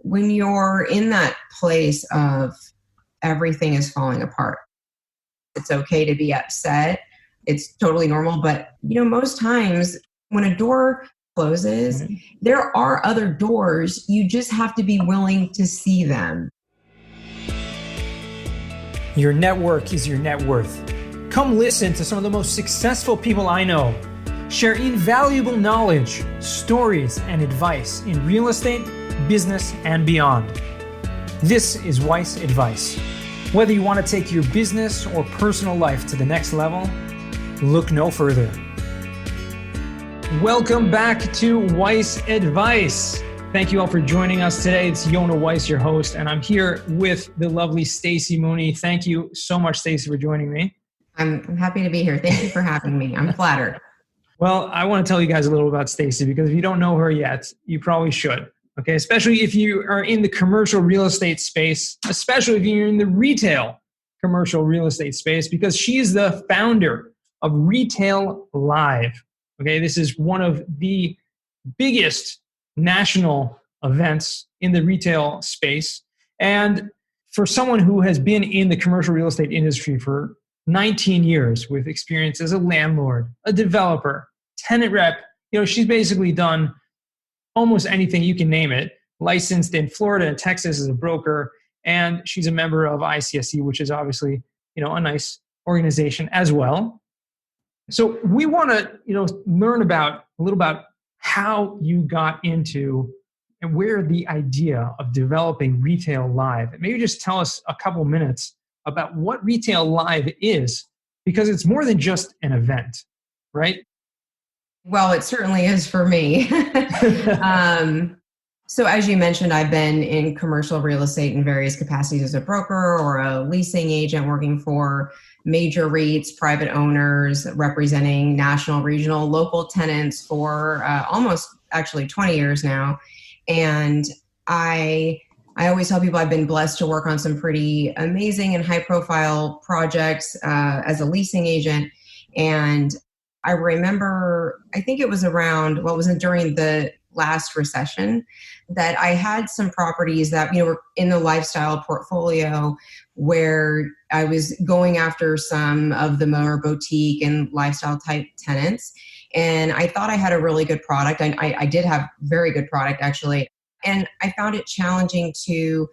When you're in that place of everything is falling apart, it's okay to be upset. It's totally normal. But, most times when a door closes, there are other doors. You just have to be willing to see them. Your network is your net worth. Come listen to some of the most successful people I know share invaluable knowledge, stories, and advice in real estate, business, and beyond. This is Weiss Advice. Whether you want to take your business or personal life to the next level, look no further. Welcome back to Weiss Advice. Thank you all for joining us today. It's Yona Weiss, your host, and I'm here with the lovely Stacey Mooney. Thank you so much, Stacey, for joining me. I'm happy to be here. Thank you for having me. I'm flattered. Well, I want to tell you guys a little about Stacey because if you don't know her yet, you probably should. Okay, especially if you are in the commercial real estate space, especially if you're in the retail commercial real estate space, because she is the founder of Retail Live. Okay, this is one of the biggest national events in the retail space. And for someone who has been in the commercial real estate industry for 19 years with experience as a landlord, a developer, tenant rep, she's basically done almost anything you can name it, licensed in Florida and Texas as a broker, and she's a member of ICSC, which is obviously, a nice organization as well. So we want to, learn a little about how you got into and where the idea of developing Retail Live. Maybe just tell us a couple minutes about what Retail Live is, because it's more than just an event, right? Well, it certainly is for me. So as you mentioned, I've been in commercial real estate in various capacities as a broker or a leasing agent working for major REITs, private owners, representing national, regional, local tenants for almost actually 20 years now. And I always tell people I've been blessed to work on some pretty amazing and high profile projects as a leasing agent. And I remember, I think it was during the last recession that I had some properties that, were in the lifestyle portfolio where I was going after some of the more boutique and lifestyle type tenants. And I thought I had a really good product. I did have very good product actually. And I found it challenging to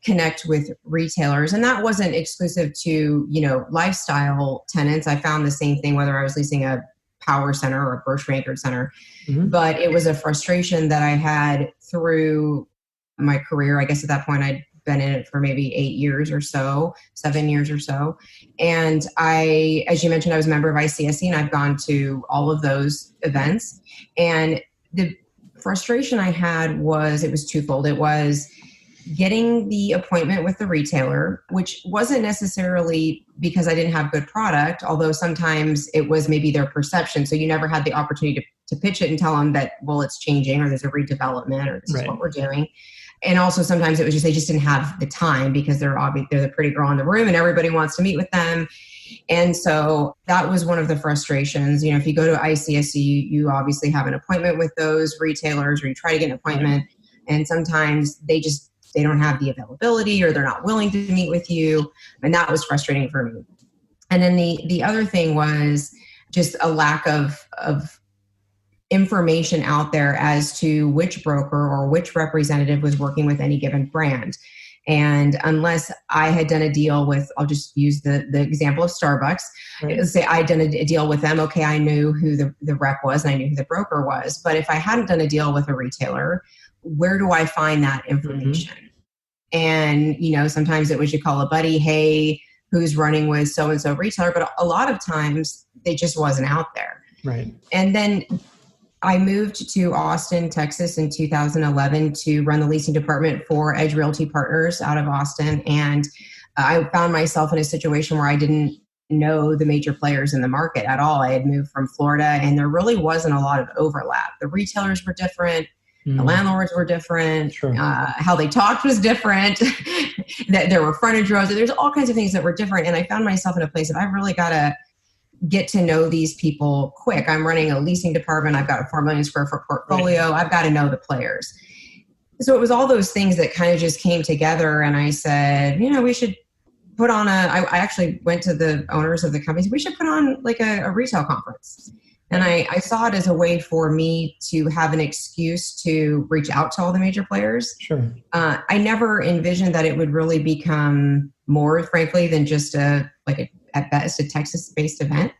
connect with retailers. And that wasn't exclusive to, lifestyle tenants. I found the same thing, whether I was leasing a power center or a grocery anchored center. Mm-hmm. But it was a frustration that I had through my career. I guess at that point I'd been in it for maybe 8 years or so, 7 years or so. And as you mentioned, I was a member of ICSC and I've gone to all of those events. And the frustration I had it was twofold. It was getting the appointment with the retailer, which wasn't necessarily because I didn't have good product, although sometimes it was maybe their perception. So you never had the opportunity to pitch it and tell them that, well, it's changing or there's a redevelopment or this is what we're doing. And also sometimes it was just, they just didn't have the time because they're the pretty girl in the room and everybody wants to meet with them. And so that was one of the frustrations. If you go to ICSC, you obviously have an appointment with those retailers or you try to get an appointment and sometimes they don't have the availability or they're not willing to meet with you. And that was frustrating for me. And then the other thing was just a lack of information out there as to which broker or which representative was working with any given brand. And unless I had done a deal with, I'll just use the example of Starbucks. Right. Let's say I'd done a deal with them. Okay, I knew who the rep was and I knew who the broker was. But if I hadn't done a deal with a retailer, where do I find that information? Mm-hmm. And, sometimes it was you call a buddy, hey, who's running with so-and-so retailer. But a lot of times it just wasn't out there. Right. And then I moved to Austin, Texas in 2011 to run the leasing department for Edge Realty Partners out of Austin. And I found myself in a situation where I didn't know the major players in the market at all. I had moved from Florida and there really wasn't a lot of overlap. The retailers were different. The landlords were different. Sure. How they talked was different. That there were frontage roads. There's all kinds of things that were different. And I found myself in a place that I've really got to get to know these people quick. I'm running a leasing department. I've got a 4 million square foot portfolio. Right. I've got to know the players. So it was all those things that kind of just came together. And I said, we should put on I actually went to the owners of the companies. We should put on like a retail conference. And I saw it as a way for me to have an excuse to reach out to all the major players. Sure. I never envisioned that it would really become more, frankly, than just at best, a Texas-based event.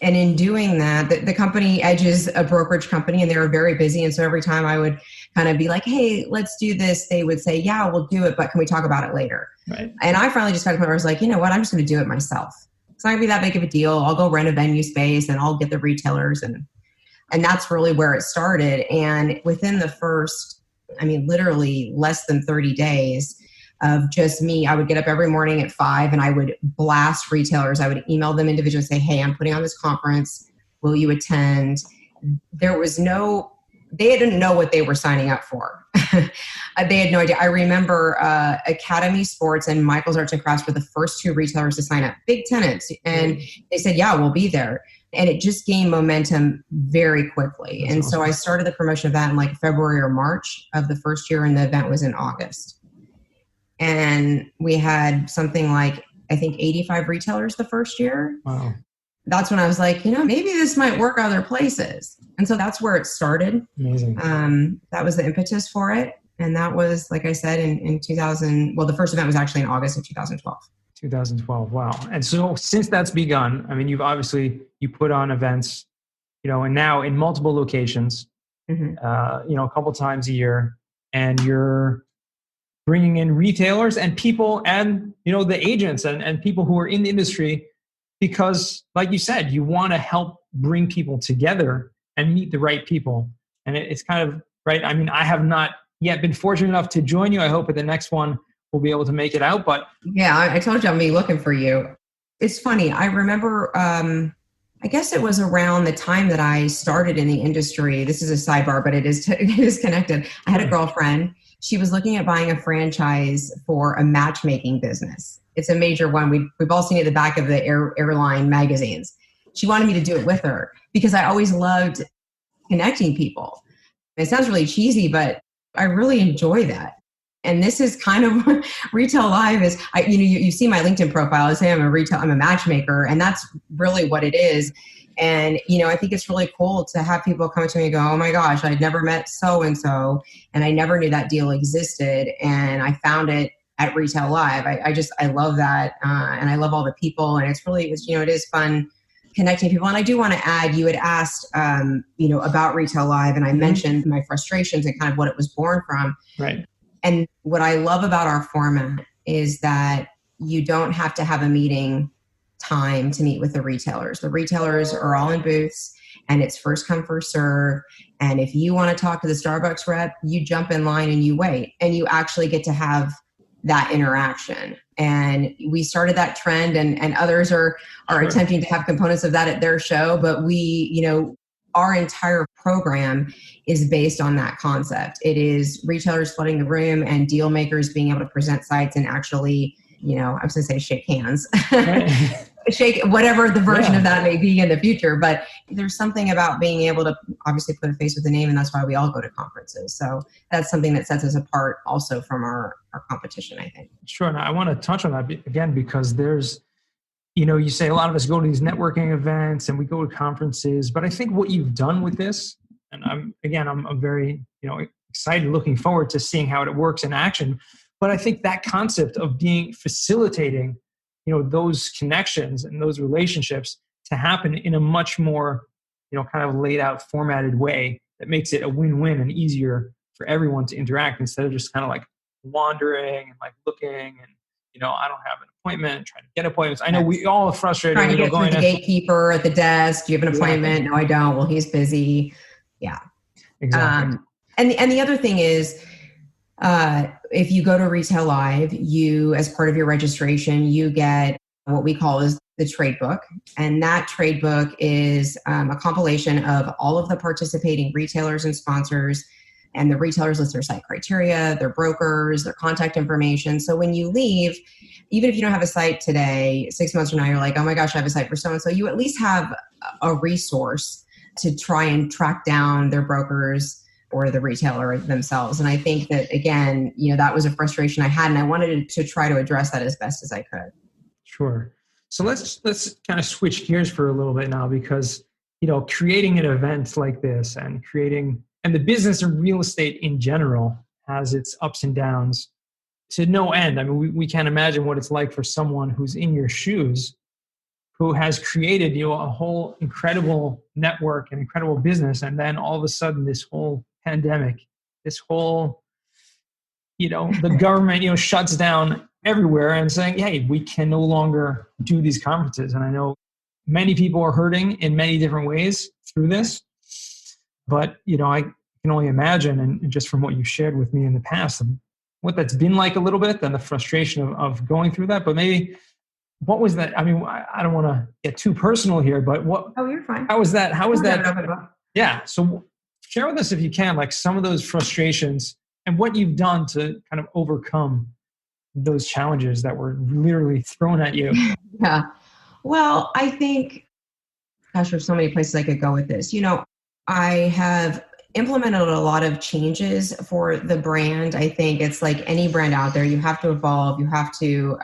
And in doing that, the company Edge is a brokerage company and they were very busy. And so every time I would kind of be like, hey, let's do this, they would say, yeah, we'll do it, but can we talk about it later? Right. And I finally just got to the point where I was like, you know what, I'm just going to do it myself. It's not going to be that big of a deal. I'll go rent a venue space and I'll get the retailers. And that's really where it started. And within the first, literally less than 30 days of just me, I would get up every morning at 5 and I would blast retailers. I would email them individually and say, hey, I'm putting on this conference. Will you attend? They didn't know what they were signing up for. They had no idea. I remember Academy Sports and Michael's Arts and Crafts were the first two retailers to sign up, big tenants. And they said, yeah, we'll be there. And it just gained momentum very quickly. That's and awesome. So I started the promotion of that in like February or March of the first year, and the event was in August. And we had something like, I think 85 retailers the first year. Wow. That's when I was like, maybe this might work other places. And so that's where it started. Amazing. That was the impetus for it. And that was, like I said, in 2000, the first event was actually in August of 2012. 2012. Wow. And so since that's begun, you put on events, and now in multiple locations, Mm-hmm. a couple times a year, and you're bringing in retailers and people and, the agents and people who are in the industry, because like you said, you want to help bring people together and meet the right people. And it's kind of right. I have not yet been fortunate enough to join you. I hope at the next one we'll be able to make it out, but yeah, I told you I'm going to be looking for you. It's funny. I remember, I guess it was around the time that I started in the industry. This is a sidebar, but it is connected. I had a girlfriend. She was looking at buying a franchise for a matchmaking business. It's a major one. We've all seen it at the back of the airline magazines. She wanted me to do it with her because I always loved connecting people. It sounds really cheesy, but I really enjoy that. And this is kind of what Retail Live is. You see my LinkedIn profile. I say I'm a matchmaker, and that's really what it is. And, I think it's really cool to have people come to me and go, oh my gosh, I'd never met so-and-so, and I never knew that deal existed. And I found it at Retail Live. I love that. And I love all the people. And it is fun connecting people. And I do want to add, you had asked, about Retail Live, and I mentioned my frustrations and kind of what it was born from. Right. And what I love about our format is that you don't have to have a meeting time to meet with the retailers. The retailers are all in booths, and it's first come, first serve. And if you want to talk to the Starbucks rep, you jump in line and you wait, and you actually get to have that interaction. And we started that trend, and others are attempting to have components of that at their show. But our entire program is based on that concept. It is retailers flooding the room and deal makers being able to present sites and actually, I was going to say shake hands, Right. shake whatever the version of that may be in the future. But there's something about being able to obviously put a face with a name, and that's why we all go to conferences. So that's something that sets us apart also from our competition, I think. Sure. And I want to touch on that again, because there's, you say a lot of us go to these networking events and we go to conferences, but I think what you've done with this, and I'm very, excited, looking forward to seeing how it works in action. But I think that concept of facilitating, those connections and those relationships to happen in a much more, kind of laid out, formatted way that makes it a win-win and easier for everyone to interact instead of just kind of like wandering and like looking and, I don't have an appointment, trying to get appointments. I know we all are frustrated. Trying to get through the gatekeeper at the desk. Do you have an appointment? No, I don't. Well, he's busy. Yeah. Exactly. And the other thing is, if you go to Retail Live, you, as part of your registration, you get what we call is the trade book. And that trade book is a compilation of all of the participating retailers and sponsors. And the retailers list their site criteria, their brokers, their contact information. So when you leave, even if you don't have a site today, 6 months from now, you're like, oh my gosh, I have a site for so-and-so. You at least have a resource to try and track down their brokers, or the retailer themselves. And I think that, again, that was a frustration I had, and I wanted to try to address that as best as I could. Sure. So let's kind of switch gears for a little bit now, because, creating an event like this and the business of real estate in general has its ups and downs to no end. I mean, we can't imagine what it's like for someone who's in your shoes, who has created, a whole incredible network and incredible business. And then all of a sudden, this whole pandemic, this whole, the government, shuts down everywhere and saying, hey, we can no longer do these conferences. And I know many people are hurting in many different ways through this, but, I can only imagine, and just from what you shared with me in the past, what that's been like a little bit, and the frustration of going through that. But maybe, what was that? I mean, I don't want to get too personal here, but what? Oh, you're fine. How was that? Yeah. So share with us, if you can, like some of those frustrations and what you've done to kind of overcome those challenges that were literally thrown at you. Yeah. Well, I think, gosh, there's so many places I could go with this. I have implemented a lot of changes for the brand. I think it's like any brand out there, you have to evolve, you have to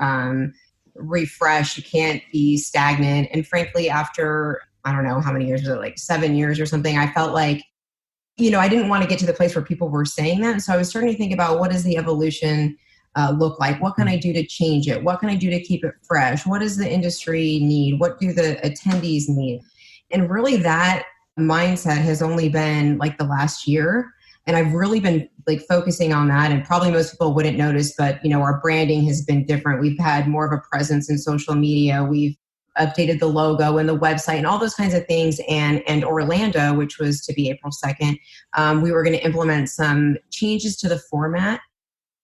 refresh, you can't be stagnant. And frankly, after, I don't know how many years was it, like 7 years or something, I felt like, I didn't want to get to the place where people were saying that. And so I was starting to think about, what does the evolution look like? What can I do to change it? What can I do to keep it fresh? What does the industry need? What do the attendees need? And really that mindset has only been like the last year. And I've really been like focusing on that. And probably most people wouldn't notice, but our branding has been different. We've had more of a presence in social media. We've updated the logo and the website and all those kinds of things. And Orlando, which was to be April 2nd, we were going to implement some changes to the format.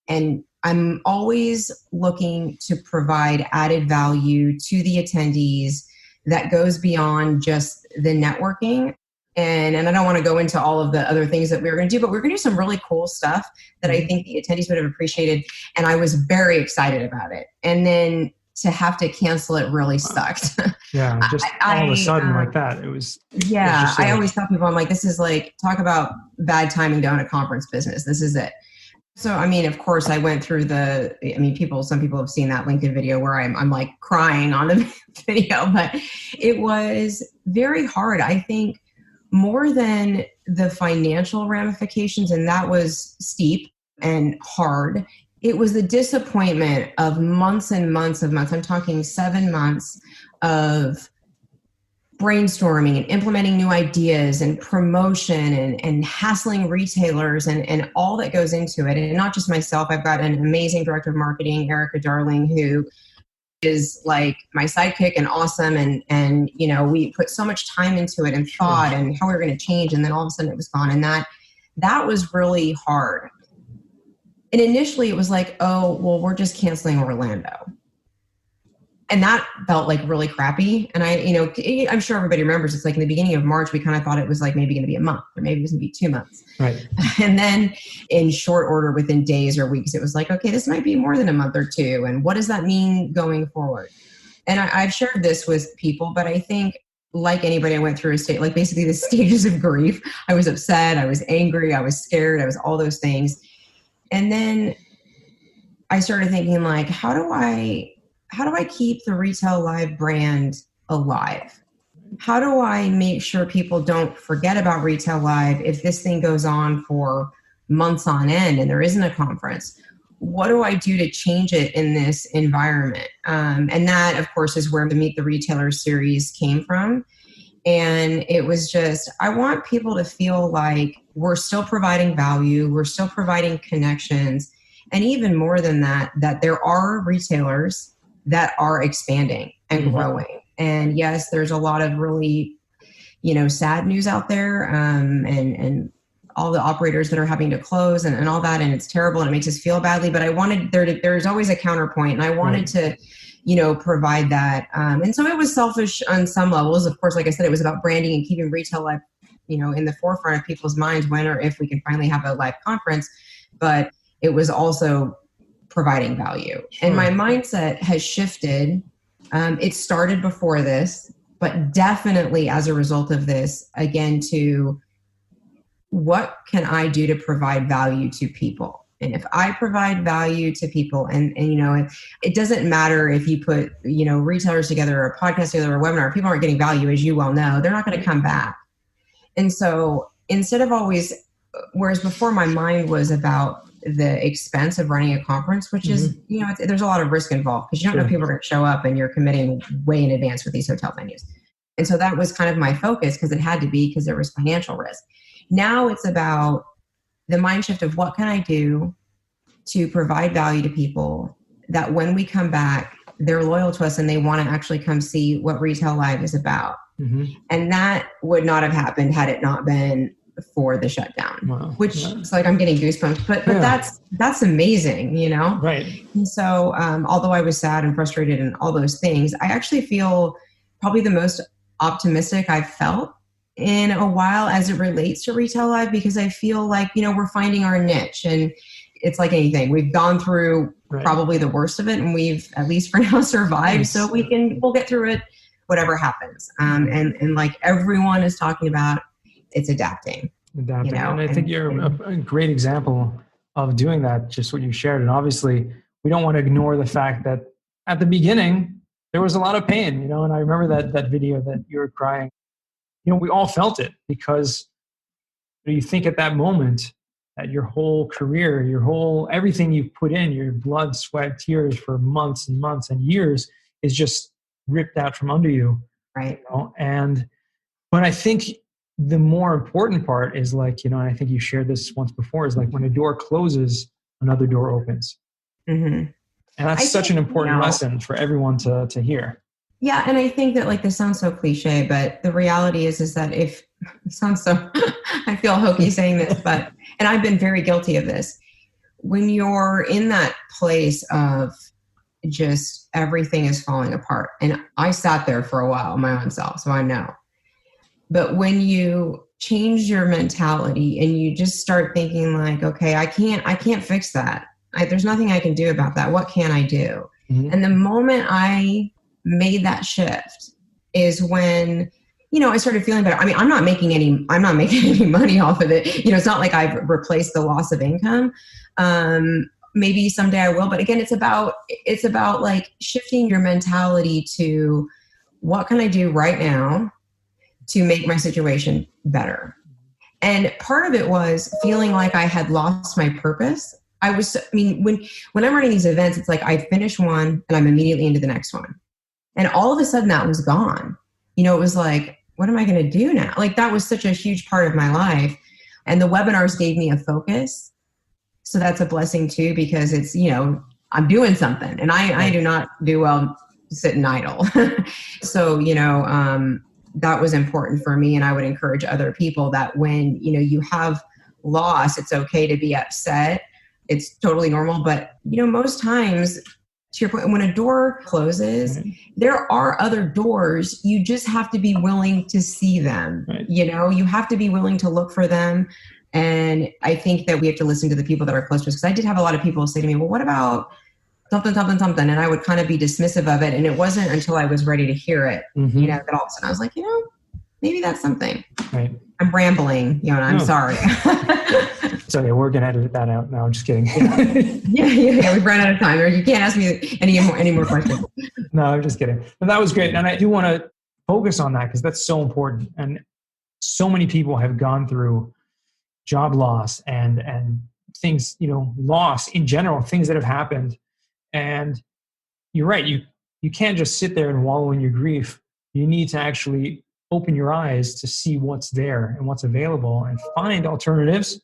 And I'm always looking to provide added value to the attendees that goes beyond just the networking. And I don't want to go into all of the other things that we were going to do, but we're going to do some really cool stuff that I think the attendees would have appreciated. And I was very excited about it. And then to have to cancel it really sucked. Yeah, just all of a sudden like that. It was. Yeah, it was I always tell people, I'm like, this is like, talk about bad timing down a conference business. This is it. So, I mean, of course, I went through some people have seen that LinkedIn video where I'm like crying on the video, but it was very hard. I think more than the financial ramifications, and that was steep and hard, it was the disappointment of months and months of months. I'm talking 7 months of brainstorming and implementing new ideas and promotion and hassling retailers and all that goes into it. And not just myself, I've got an amazing director of marketing, Erica Darling, who is like my sidekick and awesome. And we put so much time into it and thought and how we were going to change. And then all of a sudden it was gone. And that was really hard. And initially it was like, oh, well, we're just canceling Orlando. And that felt like really crappy. And I'm sure everybody remembers, it's like in the beginning of March, we kind of thought it was like maybe going to be a month, or maybe it was going to be 2 months. Right. And then in short order, within days or weeks, it was like, okay, this might be more than a month or two. And what does that mean going forward? And I've shared this with people, but I think like anybody, I went through basically the stages of grief. I was upset. I was angry. I was scared. I was all those things. And then I started thinking like, how do I keep the Retail Live brand alive? How do I make sure people don't forget about Retail Live if this thing goes on for months on end and there isn't a conference? What do I do to change it in this environment? And that, of course, is where the Meet the Retailer series came from. And it was just, I want people to feel like we're still providing value, we're still providing connections, and even more than that, that there are retailers that are expanding and growing. And yes, there's a lot of really, sad news out there, and all the operators that are having to close and all that. And it's terrible and it makes us feel badly, but I wanted there's always a counterpoint, and I wanted to, provide that. And so it was selfish on some levels. Of course, like I said, it was about branding and keeping Retail Live, in the forefront of people's minds when or if we can finally have a live conference. But it was also providing value. Sure. And my mindset has shifted. It started before this, but definitely as a result of this, again, to what can I do to provide value to people? And if I provide value to people, and it doesn't matter if you put, retailers together or a podcast together or a webinar, people aren't getting value, as you well know, they're not going to come back. And so instead of whereas before my mind was about the expense of running a conference, which is, there's a lot of risk involved because you don't know if people are going to show up and you're committing way in advance with these hotel venues. And so that was kind of my focus because it had to be because there was financial risk. Now it's about the mind shift of what can I do to provide value to people that when we come back, they're loyal to us and they want to actually come see what Retail Live is about. Mm-hmm. And that would not have happened had it not been for the shutdown, which it's like I'm getting goosebumps, but that's amazing, Right. And so although I was sad and frustrated and all those things, I actually feel probably the most optimistic I've felt in a while as it relates to Retail Live, because I feel like, we're finding our niche, and it's like anything. We've gone through probably the worst of it, and we've at least for now survived. Nice. So we'll get through it, whatever happens. And like everyone is talking about, it's adapting. And I think you're a great example of doing that, just what you shared. And obviously we don't want to ignore the fact that at the beginning there was a lot of pain, and I remember that video that you were crying. We all felt it because you think at that moment that your whole career, everything you've put in, your blood, sweat, tears for months and months and years is just ripped out from under you. Right. But I think the more important part is like, and I think you shared this once before, is like when a door closes, another door opens. Mm-hmm. And that's such an important lesson for everyone to hear. Yeah. And I think that this sounds so cliche, but the reality is that it sounds so, I feel hokey saying this, and I've been very guilty of this. When you're in that place of just everything is falling apart, and I sat there for a while my own self, so I know. But when you change your mentality and you just start thinking like, okay, I can't fix that. There's nothing I can do about that. What can I do? Mm-hmm. And the moment I made that shift is when, I started feeling better. I mean, I'm not making any money off of it. It's not like I've replaced the loss of income. Maybe someday I will, but again, it's about like shifting your mentality to what can I do right now to make my situation better. And part of it was feeling like I had lost my purpose. When I'm running these events, it's like I finish one and I'm immediately into the next one. And all of a sudden that was gone. It was like, what am I going to do now? Like that was such a huge part of my life. And the webinars gave me a focus. So that's a blessing too, because it's, I'm doing something, and I do not do well sitting idle. So, that was important for me. And I would encourage other people that when, you have loss, it's okay to be upset. It's totally normal. But, most times, to your point, when a door closes, there are other doors. You just have to be willing to see them. Right. You have to be willing to look for them. And I think that we have to listen to the people that are close to us. Because I did have a lot of people say to me, well, what about something? And I would kind of be dismissive of it. And it wasn't until I was ready to hear it, that all of a sudden I was like, maybe that's something. Right. I'm rambling, and I'm sorry. So we're going to edit that out. No, I'm just kidding. Yeah. We've run out of time. You can't ask me any more questions. No, I'm just kidding. But that was great. And I do want to focus on that because that's so important. And so many people have gone through job loss and things, loss in general, things that have happened. And you're right. You can't just sit there and wallow in your grief. You need to actually open your eyes to see what's there and what's available and find alternatives.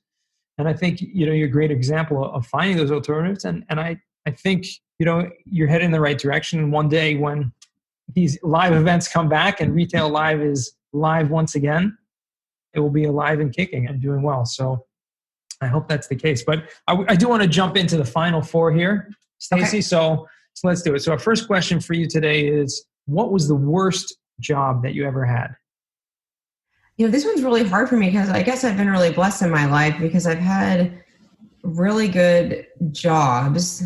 And I think, you're a great example of finding those alternatives. And I think, you're heading in the right direction. And one day when these live events come back and Retail Live is live once again, it will be alive and kicking and doing well. So I hope that's the case. But I do want to jump into the final four here, Stacey. Okay. So let's do it. So our first question for you today is, what was the worst job that you ever had? This one's really hard for me because I guess I've been really blessed in my life because I've had really good jobs.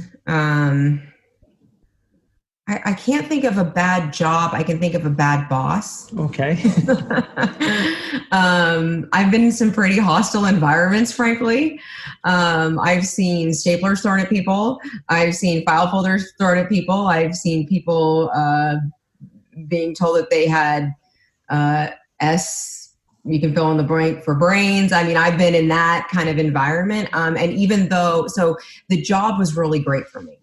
I can't think of a bad job. I can think of a bad boss. Okay. I've been in some pretty hostile environments, frankly. I've seen staplers thrown at people. I've seen file folders thrown at people. I've seen people being told that they had you can fill in the blank for brains. I mean, I've been in that kind of environment. And even though, so the job was really great for me,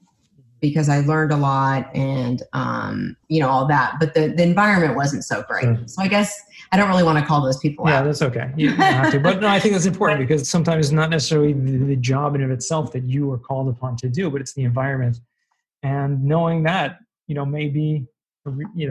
because I learned a lot and, all that, but the environment wasn't so great. Sure. So I guess I don't really want to call those people out. Yeah, that's okay. You don't have to. But no, I think that's important because sometimes it's not necessarily the job in of itself that you are called upon to do, but it's the environment. And knowing that, maybe, and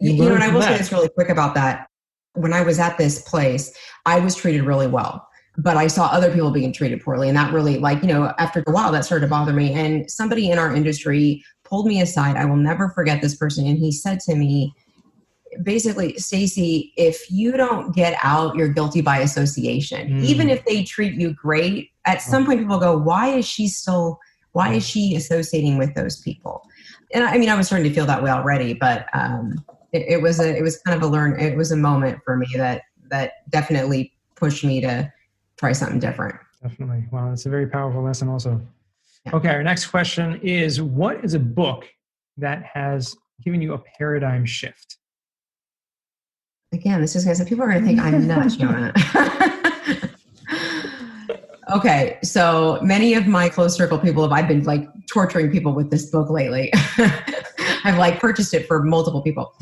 I will say this really quick about that. When I was at this place, I was treated really well. But I saw other people being treated poorly. And that really, after a while, that started to bother me. And somebody in our industry pulled me aside. I will never forget this person. And he said to me, basically, Stacey, if you don't get out, you're guilty by association. Even if they treat you great, at some point people go, why is she associating with those people? And I mean, I was starting to feel that way already, but it was a moment for me that definitely pushed me to try something different. Definitely. Wow, that's a very powerful lesson also. Yeah. Okay, our next question is, what is a book that has given you a paradigm shift? Again, this is going to say, people are going to think I'm nuts, Jonah. Okay, so many of my close circle people I've been torturing people with this book lately. I've purchased it for multiple people.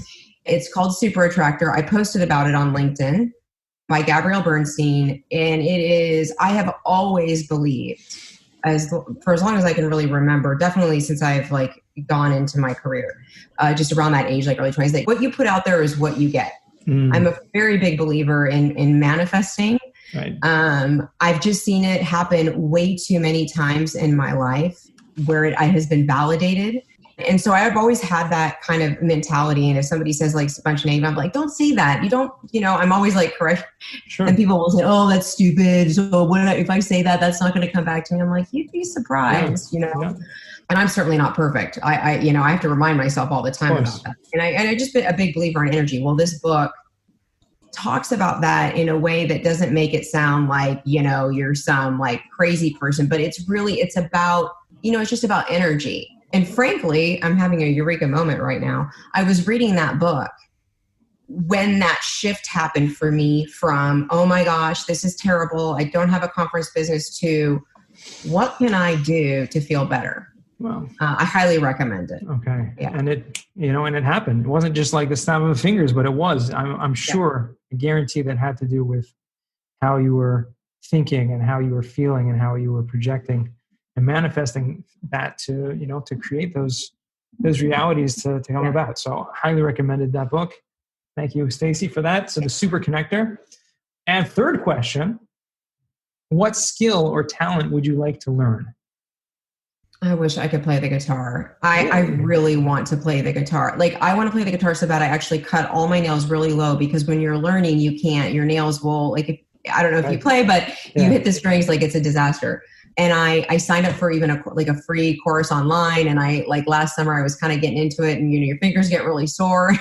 It's called Super Attractor. I posted about it on LinkedIn. By Gabrielle Bernstein, and it is, I have always believed, for as long as I can really remember, definitely since I've gone into my career, just around that age, early 20s, what you put out there is what you get. I'm a very big believer in manifesting. Right. I've just seen it happen way too many times in my life where it has been validated. And so I've always had that kind of mentality. And if somebody says a bunch of names, I'm like, don't say that. You don't, I'm always correct. Sure. And people will say, oh, that's stupid. So if I say that, that's not going to come back to me. I'm like, you'd be surprised, Yeah. And I'm certainly not perfect. I have to remind myself all the time about that. And I just been a big believer in energy. Well, this book talks about that in a way that doesn't make it sound like, you're some crazy person, but it's about, it's just about energy. And frankly, I'm having a eureka moment right now. I was reading that book when that shift happened for me from, oh my gosh, this is terrible, I don't have a conference business, to what can I do to feel better? Wow. I highly recommend it. Okay. Yeah. And it happened. It wasn't just the snap of the fingers, but it was. I'm sure, I guarantee that had to do with how you were thinking and how you were feeling and how you were projecting and manifesting that to create those realities to come about. So highly recommended that book. Thank you, Stacey, for that. So the Super Connector. And third question, what skill or talent would you like to learn? I wish I could play the guitar. I really want to play the guitar. I want to play the guitar so bad I actually cut all my nails really low, because when you're learning, you can't, your nails will, I don't know if you play, but you hit the strings, it's a disaster. And I signed up for even a free course online. And I last summer I was kind of getting into it, and your fingers get really sore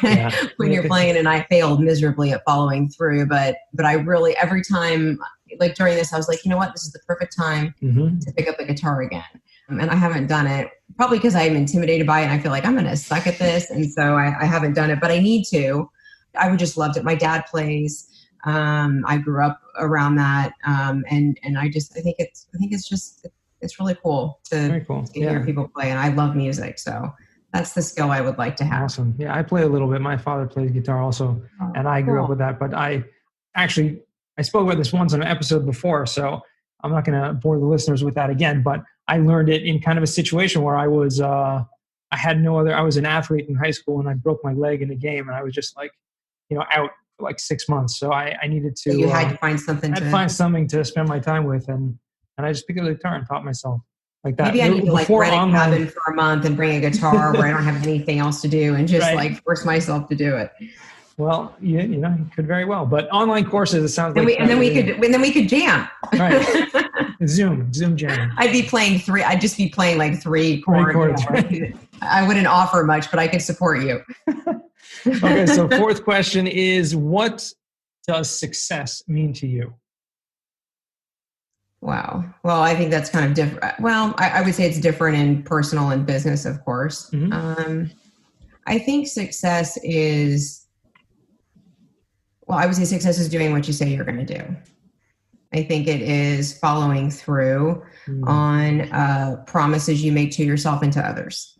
when you're playing. And I failed miserably at following through. But I really, every time during this, I was like, you know what, this is the perfect time to pick up the guitar again. And I haven't done it, probably because I'm intimidated by it. And I feel like I'm going to suck at this. And so I haven't done it, but I need to. I would just loved it. My dad plays. I grew up around that. And I think it's really cool to hear people play. And I love music. So that's the skill I would like to have. Awesome. Yeah. I play a little bit. My father plays guitar also, and I grew up with that, but I spoke about this once on an episode before, so I'm not going to bore the listeners with that again, but I learned it in kind of a situation where I was an athlete in high school, and I broke my leg in a game, and I was just out for 6 months. So I needed to, you had to find something to spend my time with. And I just picked up the guitar and taught myself like that. Maybe I need to rent a cabin for a month and bring a guitar where I don't have anything else to do, and just force myself to do it. Well, you could very well, but online courses, it sounds like. And then we could jam. Right. Zoom jamming. I'd just be playing 3 chords. I wouldn't offer much, but I could support you. Okay, so fourth question is, what does success mean to you? Wow. Well, I think that's kind of different. Well, I would say it's different in personal and business, of course. Mm-hmm. I think success is, well, I would say success is doing what you say you're going to do. I think it is following through on promises you make to yourself and to others.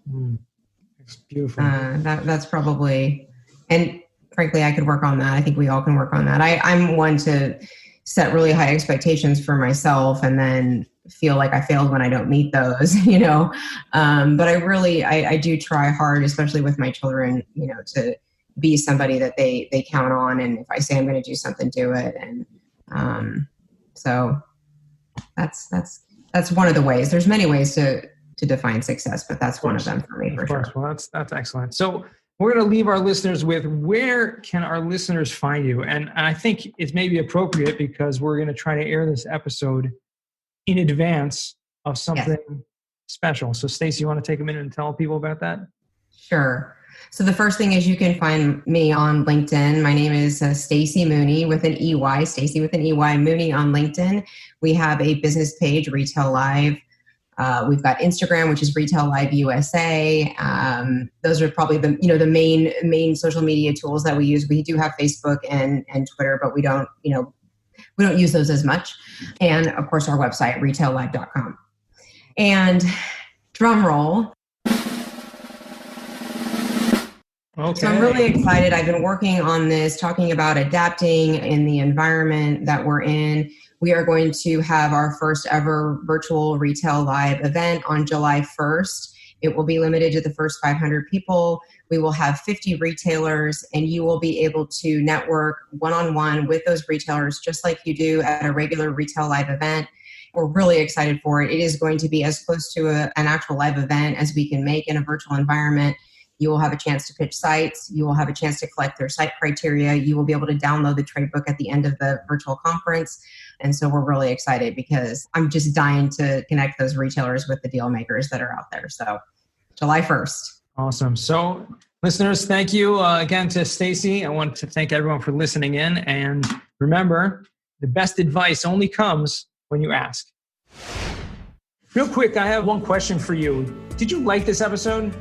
It's beautiful. That's probably, and frankly, I could work on that. I think we all can work on that. I'm one to set really high expectations for myself and then feel like I failed when I don't meet those, But I do try hard, especially with my children, to be somebody that they count on. And if I say I'm going to do something, do it. And so that's one of the ways. There's many ways to define success, but that's one of them for me, for sure. Well, that's excellent. So we're going to leave our listeners with, where can our listeners find you? And I think it's maybe appropriate because we're going to try to air this episode in advance of something special. So Stacey, you want to take a minute and tell people about that? Sure. So the first thing is you can find me on LinkedIn. My name is Stacey Mooney with an EY, Stacey with an EY, Mooney on LinkedIn. We have a business page, Retail Live. We've got Instagram, which is Retail Live USA. Those are probably the main social media tools that we use. We do have Facebook and Twitter, but we don't use those as much. And of course, our website, retaillive.com. And drum roll. Okay. So I'm really excited. I've been working on this, talking about adapting in the environment that we're in. We are going to have our first ever virtual Retail Live event on July 1st. It will be limited to the first 500 people. We will have 50 retailers, and you will be able to network one-on-one with those retailers just like you do at a regular Retail Live event. We're really excited for it. It is going to be as close to an actual live event as we can make in a virtual environment. You will have a chance to pitch sites. You will have a chance to collect their site criteria. You will be able to download the trade book at the end of the virtual conference. And so we're really excited because I'm just dying to connect those retailers with the deal makers that are out there. So July 1st. Awesome. So listeners, thank you again to Stacey. I want to thank everyone for listening in. And remember, the best advice only comes when you ask. Real quick, I have one question for you. Did you like this episode?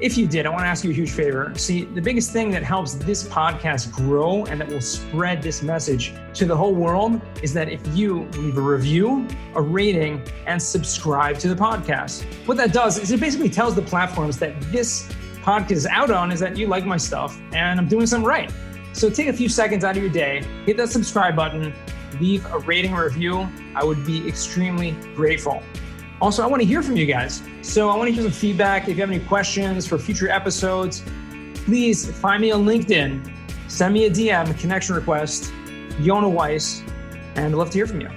If you did, I want to ask you a huge favor. See, the biggest thing that helps this podcast grow and that will spread this message to the whole world is that if you leave a review, a rating, and subscribe to the podcast. What that does is it basically tells the platforms that this podcast is out on is that you like my stuff and I'm doing something right. So take a few seconds out of your day, hit that subscribe button, leave a rating or review. I would be extremely grateful. Also, I want to hear from you guys. So I want to hear some feedback. If you have any questions for future episodes, please find me on LinkedIn. Send me a DM, a connection request, Yona Weiss, and I'd love to hear from you.